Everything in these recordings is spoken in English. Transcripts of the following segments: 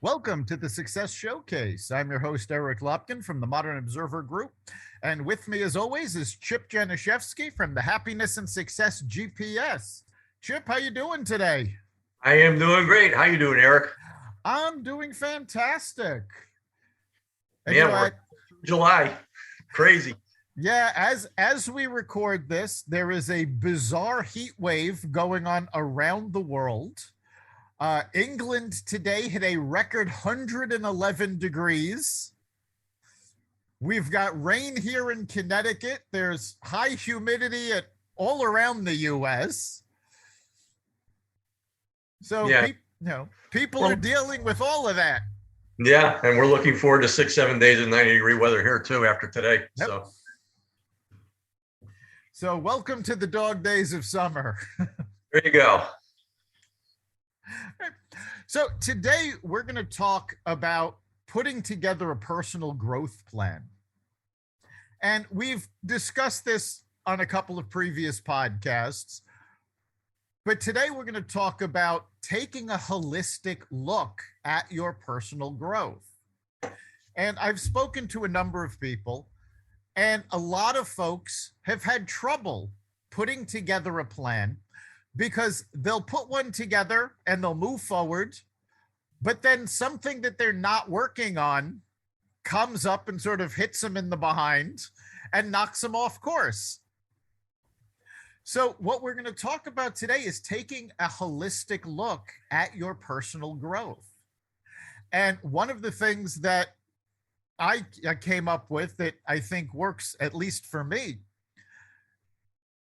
Welcome to the Success Showcase. I'm your host, Eric Lopkin from the Modern Observer Group. And with me, as always, is Chip Januszewski from the Happiness and Success GPS. Chip, how you doing today? I am doing great. How you doing, Eric? I'm doing fantastic. And Man, we're July. Crazy. yeah, as we record this, there is a bizarre heat wave going on around the world. England today hit a record 111 degrees. We've got rain here in Connecticut. There's high humidity all around the U.S. So, Yeah. people are dealing with all of that. Yeah, and we're looking forward to 6, 7 days of 90-degree weather here too after today. Yep. So welcome to the dog days of summer. There you go. So today we're going to talk about putting together a personal growth plan. And we've discussed this on a couple of previous podcasts. But today we're going to talk about taking a holistic look at your personal growth. And I've spoken to a number of people, and a lot of folks have had trouble putting together a plan because they'll put one together and they'll move forward, but then something that they're not working on comes up and sort of hits them in the behind and knocks them off course. So what we're going to talk about today is taking a holistic look at your personal growth. And one of the things that I came up with that I think works, at least for me,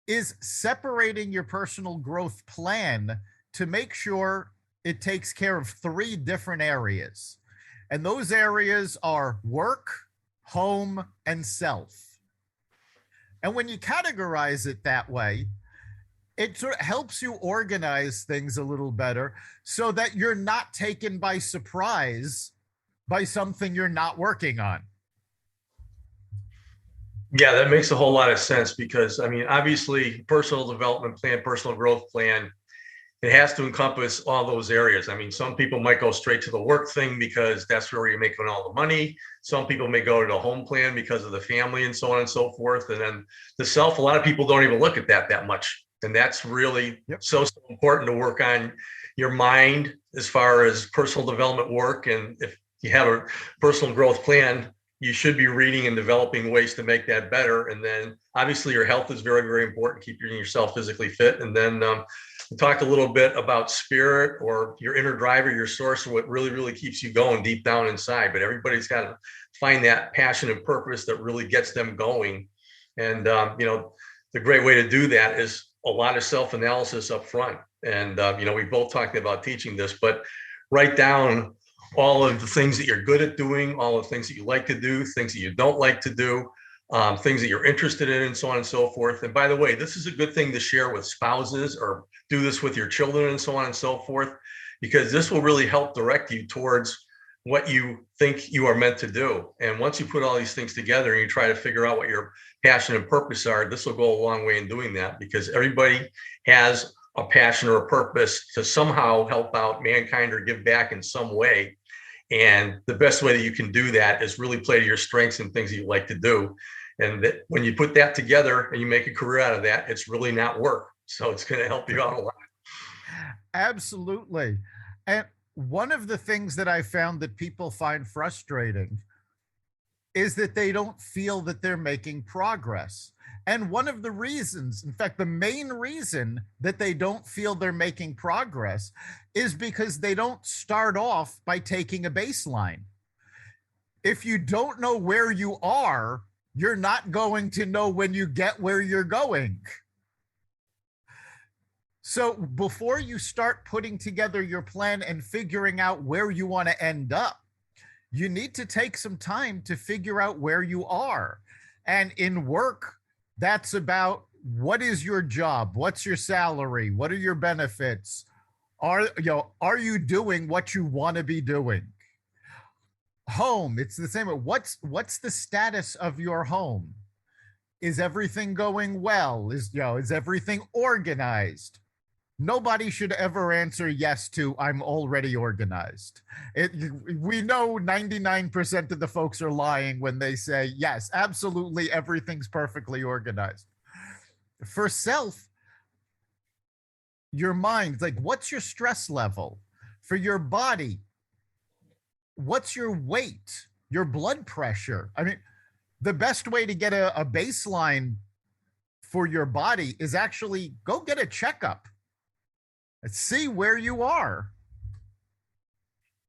is separating your personal growth plan to make sure it takes care of three different areas. And those areas are work, home, and self. And when you categorize it that way, it sort of helps you organize things a little better so that you're not taken by surprise by something you're not working on. Yeah, that makes a whole lot of sense because, I mean, obviously, personal development plan, personal growth plan, it has to encompass all those areas. I mean, some people might go straight to the work thing because that's where you're making all the money. Some people may go to the home plan because of the family and so on and so forth. And then the self, a lot of people don't even look at that much. And that's really so important to work on your mind as far as personal development work. And if you have a personal growth plan, you should be reading and developing ways to make that better. And then obviously your health is very, very important, keeping yourself physically fit. And then we talked a little bit about spirit or your inner driver, your source, what really, really keeps you going deep down inside. But everybody's got to find that passion and purpose that really gets them going. And, the great way to do that is a lot of self-analysis up front. And, we both talked about teaching this, but write down all of the things that you're good at doing, all the things that you like to do, things that you don't like to do, things that you're interested in, and so on and so forth. And by the way, this is a good thing to share with spouses or do this with your children and so on and so forth, because this will really help direct you towards what you think you are meant to do. And once you put all these things together and you try to figure out what your passion and purpose are, this will go a long way in doing that, because everybody has a passion or a purpose to somehow help out mankind or give back in some way. And the best way that you can do that is really play to your strengths and things that you like to do. And that when you put that together and you make a career out of that, it's really not work. So it's going to help you out a lot. Absolutely. And one of the things that I found that people find frustrating is that they don't feel that they're making progress. And one of the reasons, in fact, the main reason that they don't feel they're making progress is because they don't start off by taking a baseline. If you don't know where you are, you're not going to know when you get where you're going. So before you start putting together your plan and figuring out where you want to end up, you need to take some time to figure out where you are. And in work, that's about what is your job? What's your salary? What are your benefits? Are you doing what you want to be doing? Home, it's the same. What's the status of your home? Is everything going well? Is everything organized? Nobody should ever answer yes to "I'm already organized." We know 99% of the folks are lying when they say yes, absolutely everything's perfectly organized. For self, your mind, like, what's your stress level? For your body, what's your weight, your blood pressure? I mean, the best way to get a baseline for your body is actually go get a checkup and see where you are.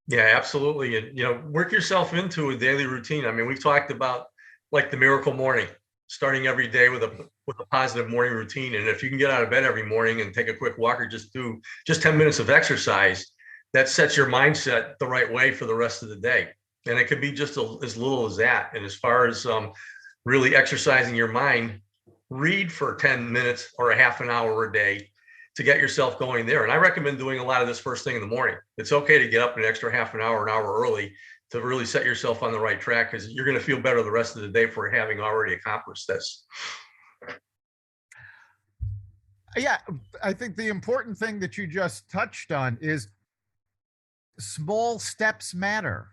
Yeah, absolutely. And, work yourself into a daily routine. I mean, we've talked about like the miracle morning, starting every day with a positive morning routine. And if you can get out of bed every morning and take a quick walk or just do just 10 minutes of exercise, that sets your mindset the right way for the rest of the day. And it could be just as little as that. And as far as really exercising your mind, read for 10 minutes or a half an hour a day to get yourself going there. And I recommend doing a lot of this first thing in the morning. It's okay to get up an extra half an hour early to really set yourself on the right track, because you're going to feel better the rest of the day for having already accomplished this. Yeah, I think the important thing that you just touched on is small steps matter.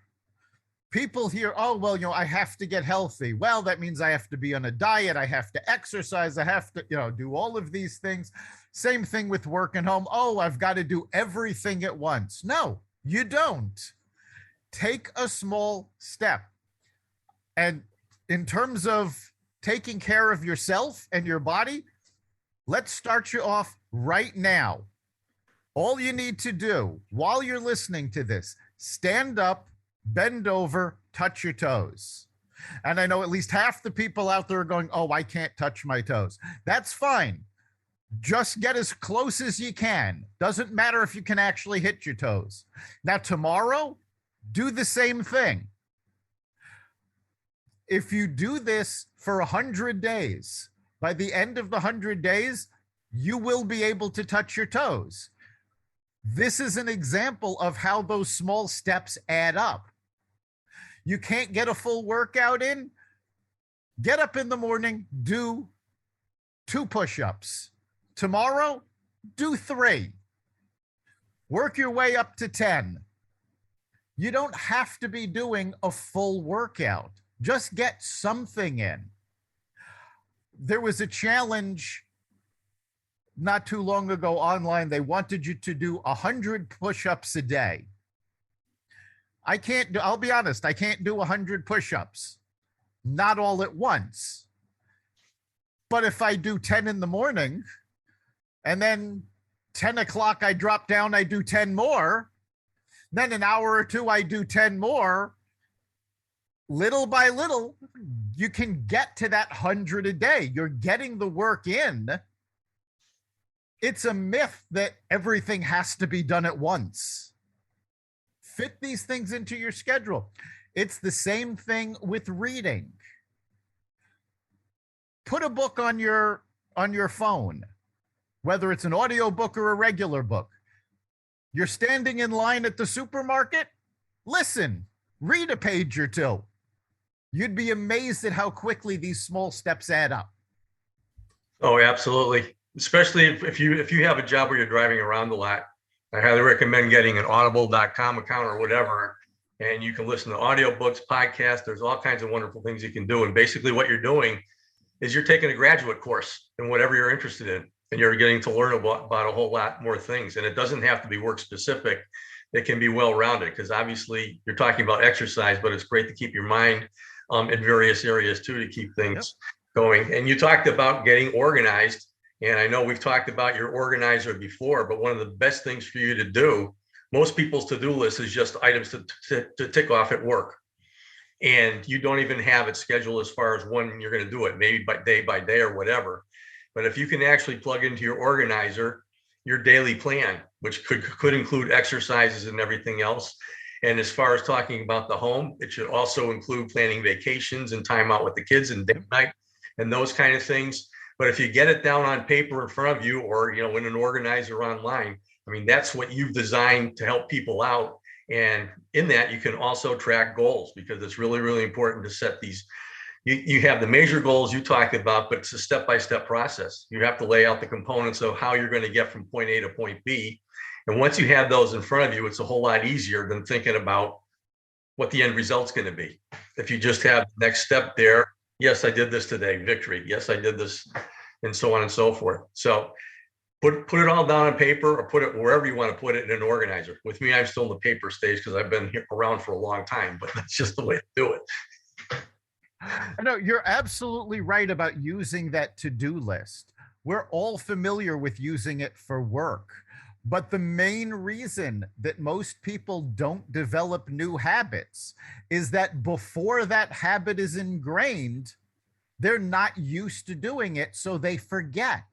People hear, oh, well, I have to get healthy. Well, that means I have to be on a diet. I have to exercise. I have to, do all of these things. Same thing with work and home. Oh, I've got to do everything at once. No, you don't. Take a small step. And in terms of taking care of yourself and your body, let's start you off right now. All you need to do while you're listening to this, stand up, bend over, touch your toes. And I know at least half the people out there are going, oh, I can't touch my toes. That's fine. Just get as close as you can. Doesn't matter if you can actually hit your toes. Now, tomorrow, do the same thing. If you do this for 100 days, by the end of the 100 days, you will be able to touch your toes. This is an example of how those small steps add up. You can't get a full workout in? Get up in the morning, do 2 push-ups. Tomorrow, do 3. Work your way up to 10. You don't have to be doing a full workout. Just get something in. There was a challenge not too long ago online. They wanted you to do 100 push-ups a day. I'll be honest, I can't do 100 push-ups. Not all at once. But if I do 10 in the morning, and then 10 o'clock I drop down, I do 10 more, then an hour or two I do 10 more, little by little, you can get to that 100 a day. You're getting the work in. It's a myth that everything has to be done at once. Fit these things into your schedule. It's the same thing with reading. Put a book on your phone, whether it's an audio book or a regular book. You're standing in line at the supermarket, listen, read a page or 2. You'd be amazed at how quickly these small steps add up. Oh, absolutely. Especially if you have a job where you're driving around a lot. I highly recommend getting an audible.com account or whatever, and you can listen to audiobooks, podcasts. There's all kinds of wonderful things you can do. And basically what you're doing is you're taking a graduate course in whatever you're interested in, and you're getting to learn about a whole lot more things. And it doesn't have to be work specific. It can be well-rounded, because obviously you're talking about exercise, but it's great to keep your mind in various areas too, to keep things going. And you talked about getting organized. And I know we've talked about your organizer before, but one of the best things for you to do, most people's to-do list is just items to tick off at work. And you don't even have it scheduled as far as when you're going to do it, maybe by day or whatever. But if you can actually plug into your organizer your daily plan, which could include exercises and everything else. And as far as talking about the home, it should also include planning vacations and time out with the kids and date night and those kind of things. But if you get it down on paper in front of you, or, in an organizer online, I mean, that's what you've designed to help people out. And in that, you can also track goals, because it's really, really important to set these you have the major goals you talked about, but it's a step-by-step process. You have to lay out the components of how you're going to get from point A to point B. And once you have those in front of you, it's a whole lot easier than thinking about what the end result's going to be. If you just have the next step there, yes, I did this today, victory. Yes, I did this, and so on and so forth. So put it all down on paper, or put it wherever you want to put it in an organizer. With me, I'm still in the paper stage because I've been here around for a long time, but that's just the way to do it. No, you're absolutely right about using that to-do list. We're all familiar with using it for work. But the main reason that most people don't develop new habits is that before that habit is ingrained, they're not used to doing it, so they forget.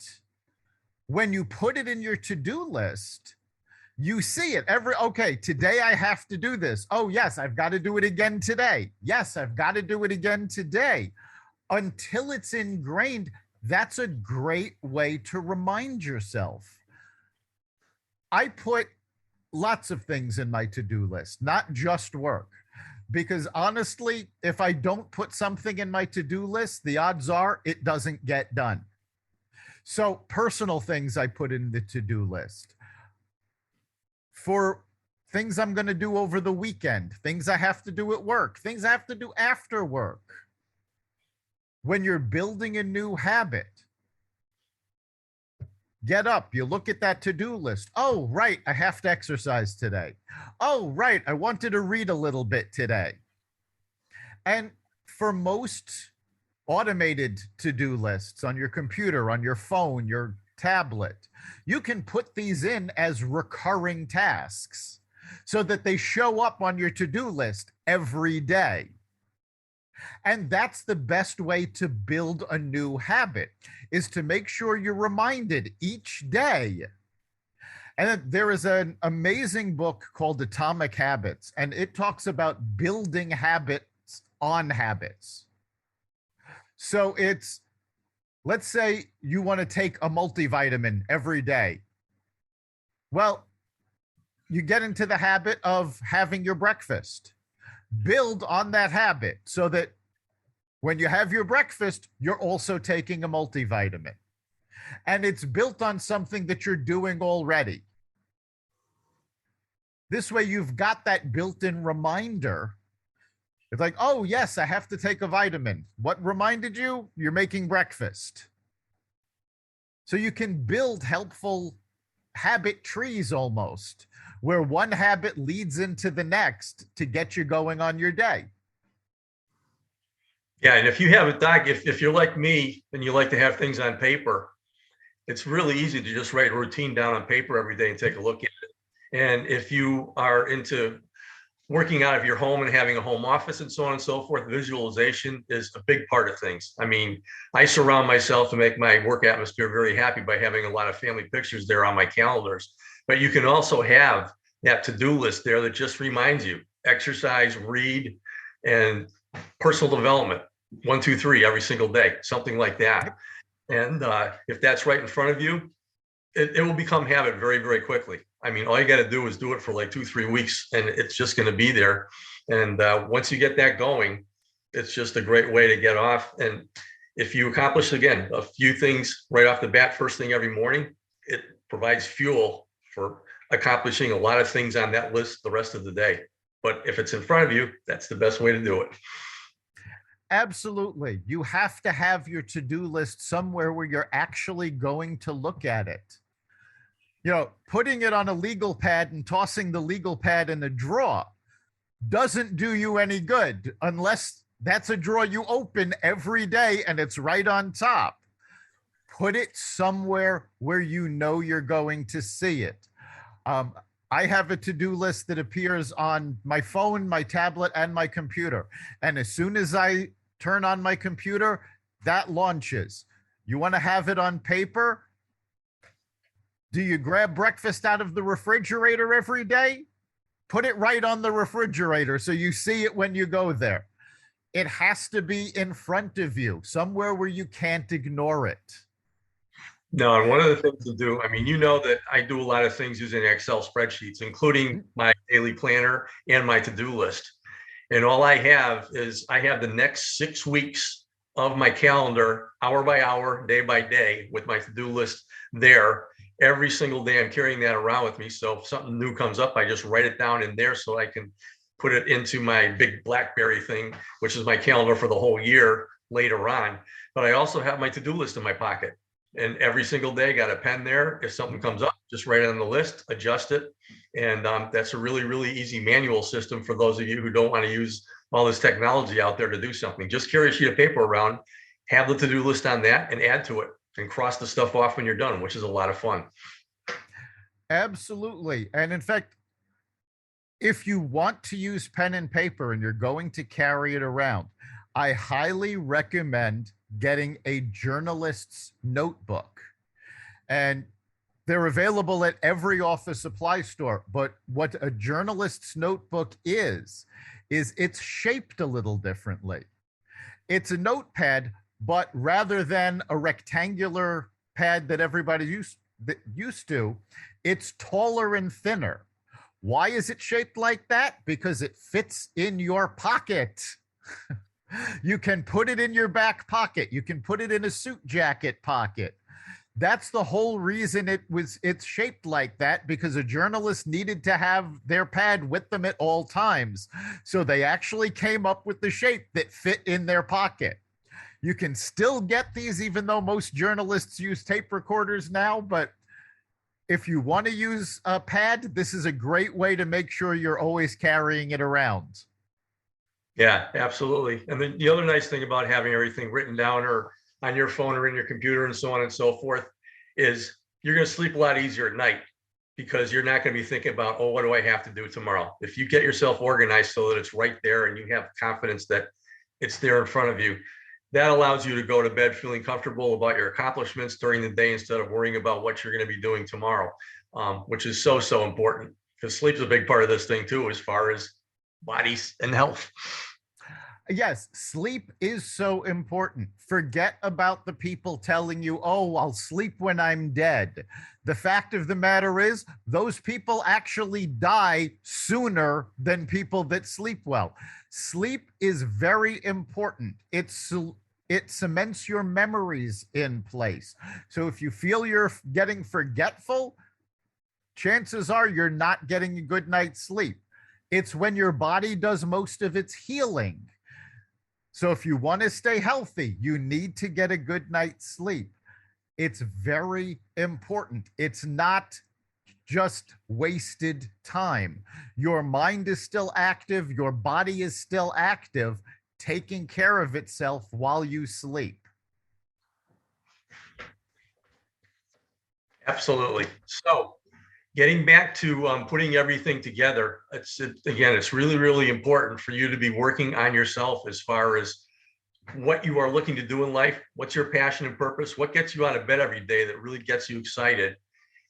When you put it in your to-do list, you see it okay, today I have to do this. Oh, yes, I've got to do it again today. Yes, I've got to do it again today. Until it's ingrained, that's a great way to remind yourself. I put lots of things in my to-do list, not just work. Because honestly, if I don't put something in my to-do list, the odds are it doesn't get done. So personal things I put in the to-do list. For things I'm going to do over the weekend, things I have to do at work, things I have to do after work. When you're building a new habit, get up, you look at that to-do list. Oh, right, I have to exercise today. Oh, right, I wanted to read a little bit today. And for most automated to-do lists on your computer, on your phone, your tablet, you can put these in as recurring tasks so that they show up on your to-do list every day. And that's the best way to build a new habit, is to make sure you're reminded each day. And there is an amazing book called Atomic Habits, and it talks about building habits on habits. So it's, let's say you want to take a multivitamin every day. Well, you get into the habit of having your breakfast. Build on that habit so that when you have your breakfast, you're also taking a multivitamin. And it's built on something that you're doing already. This way, you've got that built-in reminder. It's like, oh, yes, I have to take a vitamin. What reminded you? You're making breakfast. So you can build helpful habit trees almost, where one habit leads into the next to get you going on your day. Yeah, and if you have a doc, if you're like me and you like to have things on paper, it's really easy to just write a routine down on paper every day and take a look at it. And if you are into working out of your home and having a home office and so on and so forth, visualization is a big part of things. I mean, I surround myself to make my work atmosphere very happy by having a lot of family pictures there on my calendars. But you can also have that to-do list there that just reminds you, exercise, read, and personal development, 1, 2, 3 every single day, something like that. And if that's right in front of you, it will become habit very, very quickly. I mean, all you got to do is do it for like 2, 3 weeks, and it's just going to be there. And once you get that going, it's just a great way to get off. And if you accomplish, again, a few things right off the bat, first thing every morning, it provides fuel for accomplishing a lot of things on that list the rest of the day. But if it's in front of you, that's the best way to do it. Absolutely. You have to have your to-do list somewhere where you're actually going to look at it. You know, putting it on a legal pad and tossing the legal pad in a drawer doesn't do you any good unless that's a drawer you open every day and it's right on top. Put it somewhere where you know you're going to see it. I have a to-do list that appears on my phone, my tablet, and my computer. And as soon as I turn on my computer, that launches. You want to have it on paper? Do you grab breakfast out of the refrigerator every day? Put it right on the refrigerator so you see it when you go there. It has to be in front of you, somewhere where you can't ignore it. No, and one of the things to do, I mean, you know that I do a lot of things using Excel spreadsheets, including my daily planner and my to-do list. And all I have is I have the next 6 weeks of my calendar, hour by hour, day by day, with my to-do list there. Every single day, I'm carrying that around with me. So if something new comes up, I just write it down in there so I can put it into my big BlackBerry thing, which is my calendar for the whole year later on. But I also have my to-do list in my pocket. And every single day, got a pen there. If something comes up, just write it on the list, adjust it. And that's a really, really easy manual system for those of you who don't want to use all this technology out there to do something. Just carry a sheet of paper around, have the to-do list on that, and add to it, and cross the stuff off when you're done, which is a lot of fun. Absolutely. And in fact, if you want to use pen and paper and you're going to carry it around, I highly recommend getting a journalist's notebook. And they're available at every office supply store. But what a journalist's notebook is it's shaped a little differently. It's a notepad, but rather than a rectangular pad that everybody used to, it's taller and thinner. Why is it shaped like that? Because it fits in your pocket. You can put it in your back pocket. You can put it in a suit jacket pocket. That's the whole reason it's shaped like that, because a journalist needed to have their pad with them at all times. So they actually came up with the shape that fit in their pocket. You can still get these, even though most journalists use tape recorders now, but if you want to use a pad, this is a great way to make sure you're always carrying it around. Yeah, absolutely. And then the other nice thing about having everything written down or on your phone or in your computer and so on and so forth is you're going to sleep a lot easier at night, because you're not going to be thinking about, oh, what do I have to do tomorrow? If you get yourself organized so that it's right there and you have confidence that it's there in front of you, that allows you to go to bed feeling comfortable about your accomplishments during the day instead of worrying about what you're going to be doing tomorrow, which is so, so important, because sleep's a big part of this thing too, as far as bodies and health. Yes, sleep is so important. Forget about the people telling you, oh, I'll sleep when I'm dead. The fact of the matter is, those people actually die sooner than people that sleep well. Sleep is very important. It cements your memories in place. So if you feel you're getting forgetful, chances are you're not getting a good night's sleep. It's when your body does most of its healing. So if you want to stay healthy, you need to get a good night's sleep. It's very important. It's not just wasted time. Your mind is still active. Your body is still active, taking care of itself while you sleep. Absolutely. So getting back to putting everything together, it's really, really important for you to be working on yourself as far as what you are looking to do in life. What's your passion and purpose? What gets you out of bed every day that really gets you excited?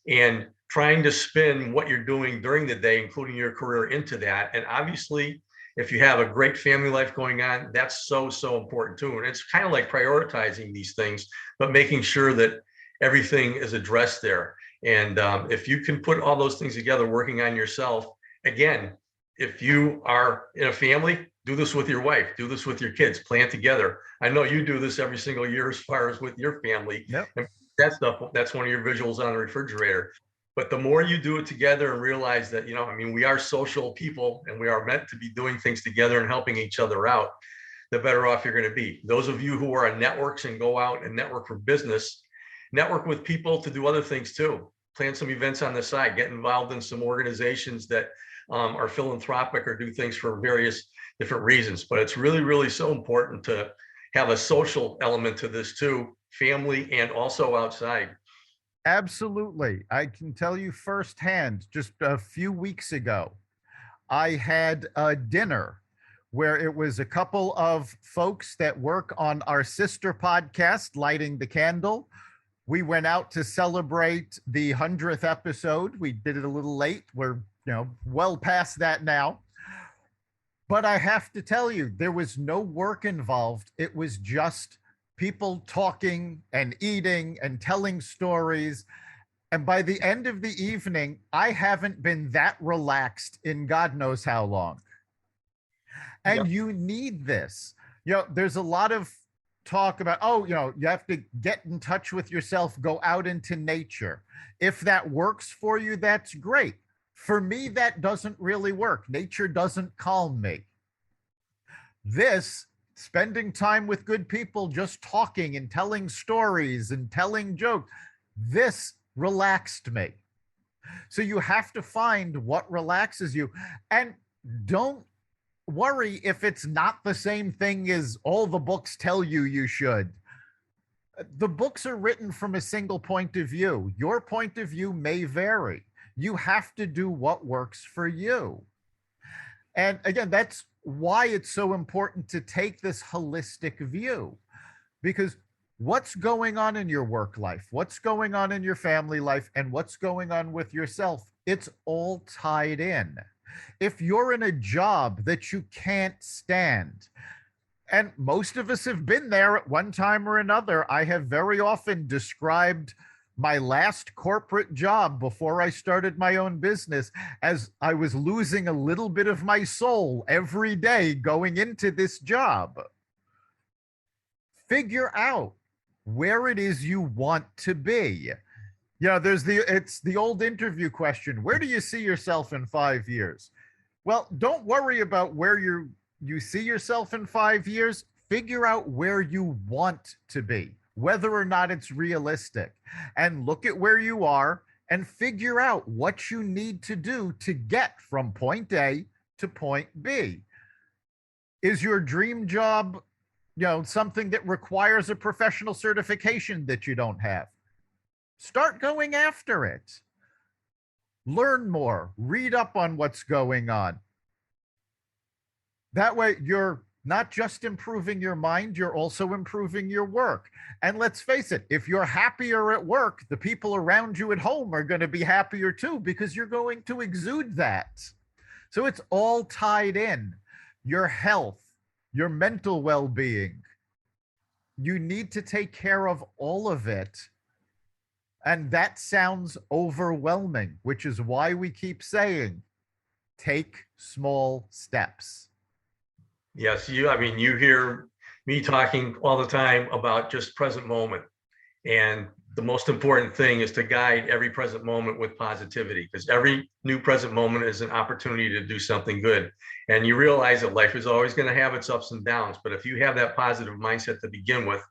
And trying to spin what you're doing during the day, including your career, into that. And obviously, if you have a great family life going on, that's so, so important too. And it's kind of like prioritizing these things, but making sure that everything is addressed there. And if you can put all those things together, working on yourself, again, if you are in a family, do this with your wife, do this with your kids, plan together. I know you do this every single year as far as with your family. Yep. And that stuff, that's one of your visuals on the refrigerator. But the more you do it together and realize that, we are social people and we are meant to be doing things together and helping each other out, the better off you're going to be. Those of you who are on networks and go out and network for business, network with people to do other things too. Plan some events on the side, get involved in some organizations that are philanthropic or do things for various different reasons. But it's really, really so important to have a social element to this too, family and also outside. Absolutely. I can tell you firsthand, just a few weeks ago, I had a dinner where it was a couple of folks that work on our sister podcast, Lighting the Candle. We went out to celebrate the 100th episode. We did it a little late. We're, well past that now. But I have to tell you, there was no work involved. It was just people talking and eating and telling stories. And by the end of the evening, I haven't been that relaxed in God knows how long. And You need this. There's a lot of talk about, you have to get in touch with yourself, go out into nature. If that works for you, that's great. For me, that doesn't really work. Nature doesn't calm me. This, spending time with good people, just talking and telling stories and telling jokes, this relaxed me. So you have to find what relaxes you. And don't worry if it's not the same thing as all the books tell you you should. The books are written from a single point of view. Your point of view may vary. You have to do what works for you. And again, that's why it's so important to take this holistic view, because what's going on in your work life, what's going on in your family life, and what's going on with yourself, it's all tied in. If you're in a job that you can't stand, and most of us have been there at one time or another, I have very often described my last corporate job before I started my own business as I was losing a little bit of my soul every day going into this job. Figure out where it is you want to be. It's the old interview question. Where do you see yourself in 5 years? Well, don't worry about where you see yourself in 5 years. Figure out where you want to be, whether or not it's realistic, and look at where you are and figure out what you need to do to get from point A to point B. Is your dream job, something that requires a professional certification that you don't have? Start going after it. Learn more, read up on what's going on. That way, you're not just improving your mind, you're also improving your work. And let's face it, if you're happier at work, the people around you at home are going to be happier too, because you're going to exude that. So it's all tied in. Your health, your mental well-being. You need to take care of all of it. And that sounds overwhelming, which is why we keep saying, take small steps. Yes, you hear me talking all the time about just present moment. And the most important thing is to guide every present moment with positivity, because every new present moment is an opportunity to do something good. And you realize that life is always going to have its ups and downs. But if you have that positive mindset to begin with,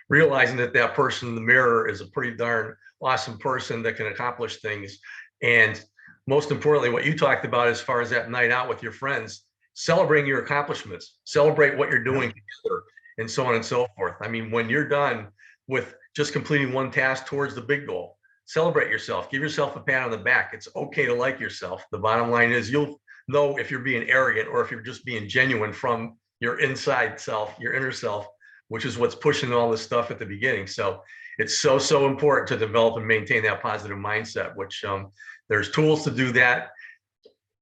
realizing that that person in the mirror is a pretty darn awesome person that can accomplish things. And most importantly, what you talked about as far as that night out with your friends, celebrating your accomplishments, celebrate what you're doing together, and so on and so forth. I mean, when you're done with just completing one task towards the big goal, celebrate yourself, give yourself a pat on the back. It's okay to like yourself. The bottom line is you'll know if you're being arrogant or if you're just being genuine from your inside self, your inner self, which is what's pushing all this stuff at the beginning. So it's so important to develop and maintain that positive mindset, which there's tools to do that.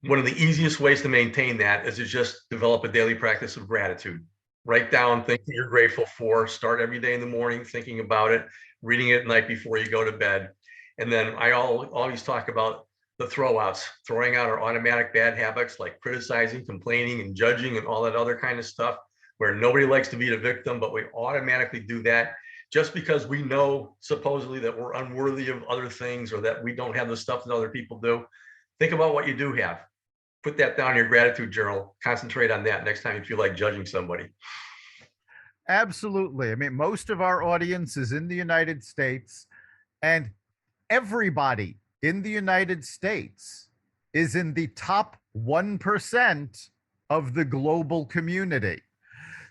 One of the easiest ways to maintain that is to just develop a daily practice of gratitude. Write down things that you're grateful for. Start every day in the morning thinking about it, reading it at night before you go to bed. And then I always talk about the throwouts, throwing out our automatic bad habits like criticizing, complaining, and judging, and all that other kind of stuff, where nobody likes to be the victim, but we automatically do that just because we know supposedly that we're unworthy of other things or that we don't have the stuff that other people do. Think about what you do have. Put that down in your gratitude journal. Concentrate on that next time you feel like judging somebody. Absolutely. I mean, most of our audience is in the United States, and everybody in the United States is in the top 1% of the global community.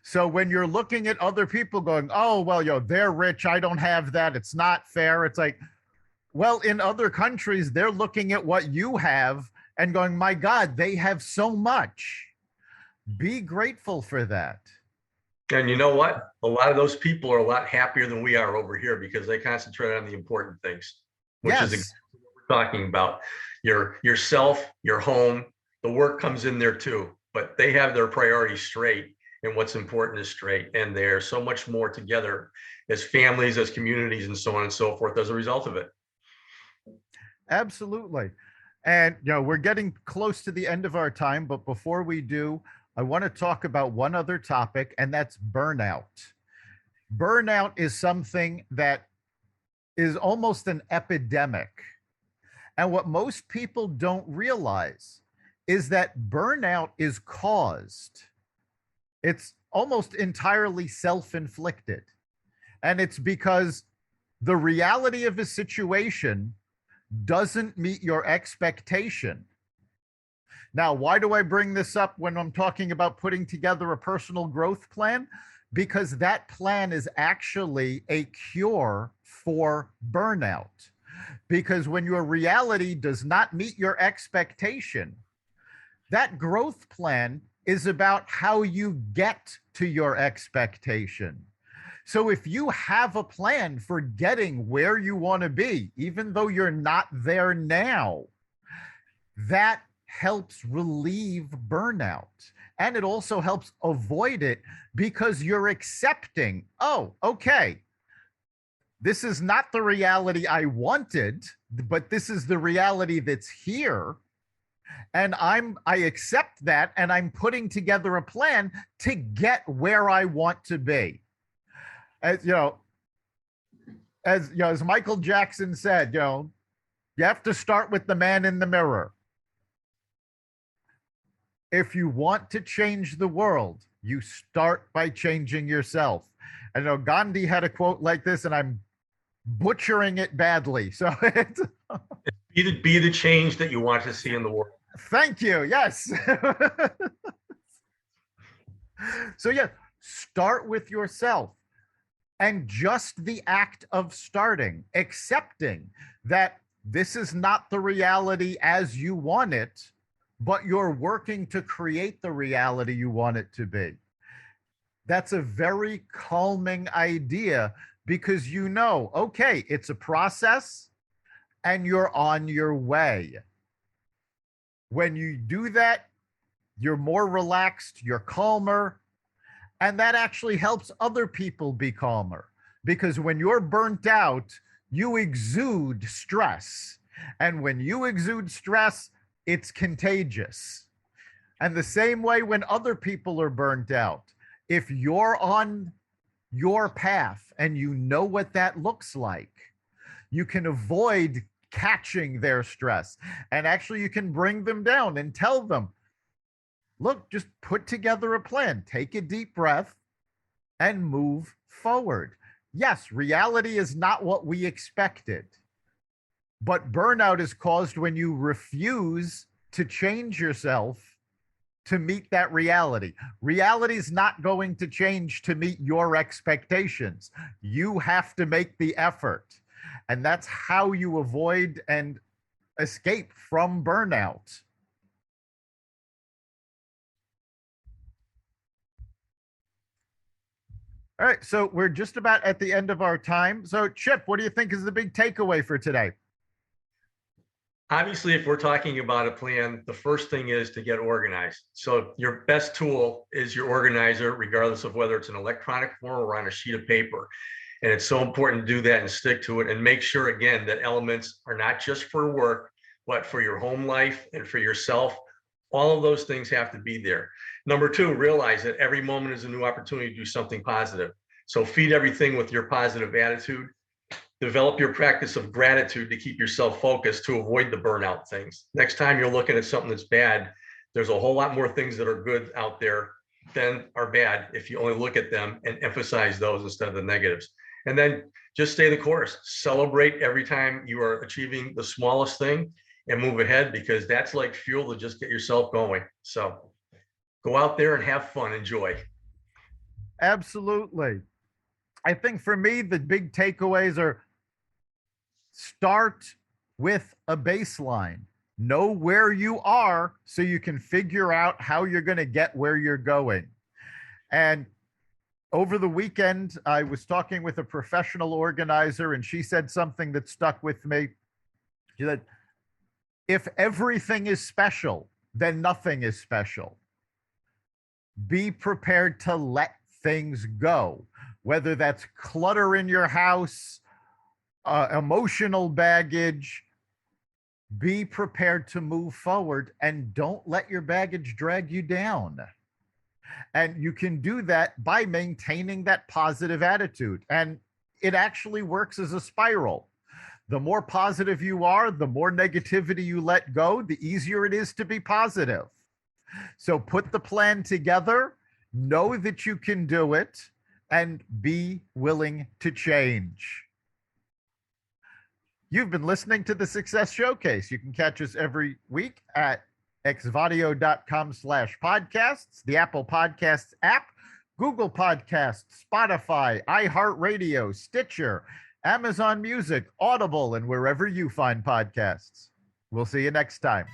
So when you're looking at other people going, oh, well, they're rich, I don't have that, it's not fair. It's like, well, in other countries, they're looking at what you have and going, my God, they have so much. Be grateful for that. And you know what? A lot of those people are a lot happier than we are over here because they concentrate on the important things, which is exactly what we're talking about. Yourself, your home, the work comes in there too, but they have their priorities straight and what's important is straight. And they're so much more together as families, as communities, and so on and so forth as a result of it. Absolutely. And, we're getting close to the end of our time, but before we do, I want to talk about one other topic, and that's burnout. Burnout is something that is almost an epidemic. And what most people don't realize is that burnout is caused, it's almost entirely self inflicted. And it's because the reality of a situation doesn't meet your expectation. Now, why do I bring this up when I'm talking about putting together a personal growth plan? Because that plan is actually a cure for burnout. Because when your reality does not meet your expectation, that growth plan is about how you get to your expectation. So if you have a plan for getting where you want to be, even though you're not there now, that helps relieve burnout. And it also helps avoid it because you're accepting, oh, okay, this is not the reality I wanted, but this is the reality that's here. And I accept that, and I'm putting together a plan to get where I want to be. As you know, as Michael Jackson said, you have to start with the man in the mirror. If you want to change the world, you start by changing yourself. I know Gandhi had a quote like this, and I'm butchering it badly. So it's Be the change that you want to see in the world. Thank you. Yes. So yeah, start with yourself. And just the act of starting, accepting that this is not the reality as you want it, but you're working to create the reality you want it to be. That's a very calming idea because okay, it's a process and you're on your way. When you do that, you're more relaxed, you're calmer, and that actually helps other people be calmer because when you're burnt out, you exude stress. And when you exude stress, it's contagious. And the same way when other people are burnt out, if you're on your path and you know what that looks like, you can avoid catching their stress. And actually, you can bring them down and tell them, look, just put together a plan, take a deep breath, and move forward. Yes, reality is not what we expected, but burnout is caused when you refuse to change yourself to meet that reality. Reality is not going to change to meet your expectations. You have to make the effort. And that's how you avoid and escape from burnout. All right, so we're just about at the end of our time. So, Chip, what do you think is the big takeaway for today? Obviously, if we're talking about a plan, the first thing is to get organized. So your best tool is your organizer, regardless of whether it's an electronic form or on a sheet of paper. And it's so important to do that and stick to it and make sure, again, that elements are not just for work, but for your home life and for yourself. All of those things have to be there. Number two, realize that every moment is a new opportunity to do something positive. So feed everything with your positive attitude. Develop your practice of gratitude to keep yourself focused to avoid the burnout things. Next time you're looking at something that's bad, there's a whole lot more things that are good out there than are bad if you only look at them and emphasize those instead of the negatives. And then just stay the course. Celebrate every time you are achieving the smallest thing and move ahead, because that's like fuel to just get yourself going. So go out there and have fun, enjoy. Absolutely. I think for me, the big takeaways are start with a baseline. Know where you are so you can figure out how you're going to get where you're going. And over the weekend, I was talking with a professional organizer, and she said something that stuck with me. She said, if everything is special, then nothing is special. Be prepared to let things go, whether that's clutter in your house, emotional baggage. Be prepared to move forward and don't let your baggage drag you down. And you can do that by maintaining that positive attitude. And it actually works as a spiral. The more positive you are, the more negativity you let go, the easier it is to be positive. So put the plan together, know that you can do it, and be willing to change. You've been listening to the Success Showcase. You can catch us every week at xvadio.com/podcasts, the Apple Podcasts app, Google Podcasts, Spotify, iHeartRadio, Stitcher, Amazon Music, Audible, and wherever you find podcasts. We'll see you next time.